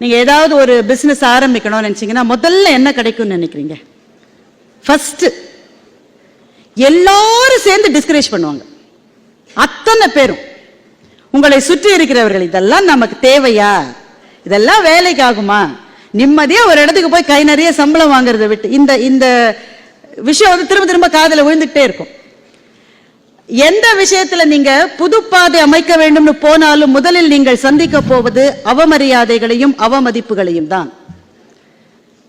நீங்க ஏதாவது ஒரு பிசினஸ் ஆரம்பிக்கணும்னு நினைச்சீங்கன்னா முதல்ல என்ன கிடைக்கும்னு நினைக்கிறீங்க? ஃபர்ஸ்ட் எல்லாரும் சேர்ந்து டிஸ்கரேஜ் பண்ணுவாங்க. அத்தனை பேரும் உங்களை சுற்றி இருக்கிறவர்கள், இதெல்லாம் நமக்கு தேவையா, இதெல்லாம் வேலைக்கு ஆகுமா, நிம்மதியா ஒரு இடத்துக்கு போய் கை நிறைய சம்பளம் வாங்குறதை விட்டு இந்த இந்த விஷயம் வந்து திரும்ப திரும்ப காதல விழுந்துட்டே இருக்கும். எந்த விஷயத்துல நீங்க புது பாதை அமைக்க வேண்டும்னு போனாலும் முதலில் நீங்கள் சந்திக்க போவது அவமரியாதைகளையும் அவமதிப்புகளையும் தான்.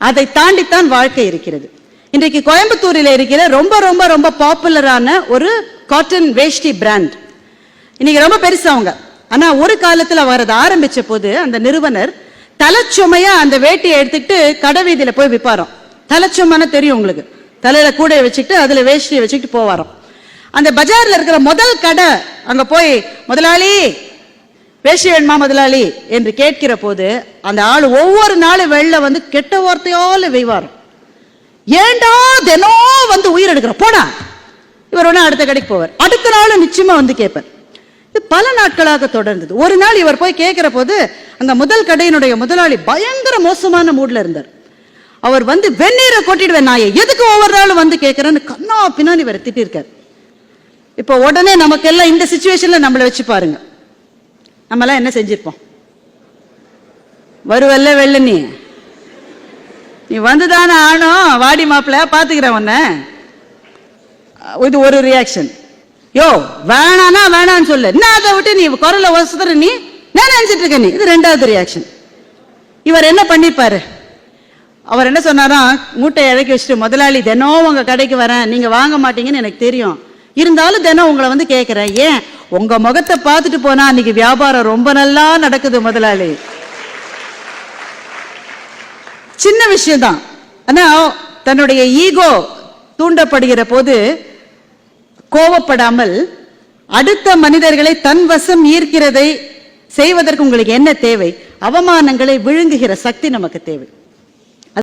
அதை தாண்டித்தான் வாழ்க்கை இருக்கிறது. இன்றைக்கு கோயம்புத்தூரில் இருக்கிற ரொம்ப ரொம்ப ரொம்ப பாப்புலரான ஒரு காட்டன் வேஷ்டி பிராண்ட் இன்னைக்கு ரொம்ப பெருசாங்க. ஆனா ஒரு காலத்துல வரது ஆரம்பிச்ச போது அந்த நிறுவனர் தலைச்சுமையா அந்த வேட்டியை எடுத்துக்கிட்டு கடை வீதியில போய் விற்பாராம். தலைச்சுமைன்னு தெரியும் உங்களுக்கு, தலையில கூடைய வச்சுக்கிட்டு அதுல வேஷ்டியை வச்சுக்கிட்டு போவாராம். அந்த பஜார்ல இருக்கிற முதல் கடை அங்க போய் முதலாளி வேஷ்டி வேணுமா முதலாளி என்று கேட்கிற போது அந்த ஆள் ஒவ்வொரு நாளும் வெளில வந்து கெட்ட வார்த்தையால வெய்வாராம். ஏண்டா தினம் வந்து உயிர் எடுக்கிற போடா. இவர் ஒண்ணு அடுத்த கடைக்கு போவார், அடுத்த நாள் நிச்சயமா வந்து கேட்பார். இது பல நாட்களாக தொடர்ந்தது. ஒரு நாள் இவர் போய் கேட்கிற போது அந்த முதல் கடையினுடைய முதலாளி பயங்கர மோசமான மூட்ல இருந்தார். அவர் வந்து வெந்நீரை கொட்டிடுவேன் நாயை, எதுக்கு ஒவ்வொரு நாளும் வந்து கேட்கிறேன்னு கண்ணா பின்னாடி இவர் திட்டிருக்காரு. இப்போ உடனே நமக்கெல்லாம் இந்த சிச்சுவேஷன்ல நம்மளை வச்சு பாருங்க, நம்ம எல்லாம் என்ன செஞ்சிருப்போம்? வருவல்ல வெள்ள நீ வந்துதானே ஆனோம், வாடி மாப்பிள்ள பாத்துக்கிறேன் உன்ன. இது ஒரு ரியாக்ஷன். யோ வேணானா வேணான்னு சொல்லு, என்ன அதை விட்டு நீ குரலை வசதுற, நீ நான் நினைச்சிட்டு இருக்க நீ. இது ரெண்டாவது ரியாக்ஷன். இவர் என்ன பண்ணிருப்பாரு? அவர் என்ன சொன்னாரா, மூட்டையை இறக்கி வச்சுட்டு முதலாளி தினம் உங்க கடைக்கு வரேன், நீங்க வாங்க மாட்டீங்கன்னு எனக்கு தெரியும், இருந்தாலும் தினம் உங்களை வந்து கேட்கிறேன், ஏன் உங்க முகத்தை பார்த்துட்டு போனா அன்னைக்கு வியாபாரம் ரொம்ப நல்லா நடக்குது முதலாளி. சின்ன விஷயம்தான், ஆனா தன்னுடைய ஈகோ தூண்டப்படுகிற போது கோவப்படாமல் அடுத்த மனிதர்களை தன் வசம் ஈர்க்கிறதை செய்வதற்கு உங்களுக்கு என்ன தேவை? அவமானங்களை விழுங்குகிற சக்தி நமக்கு தேவை.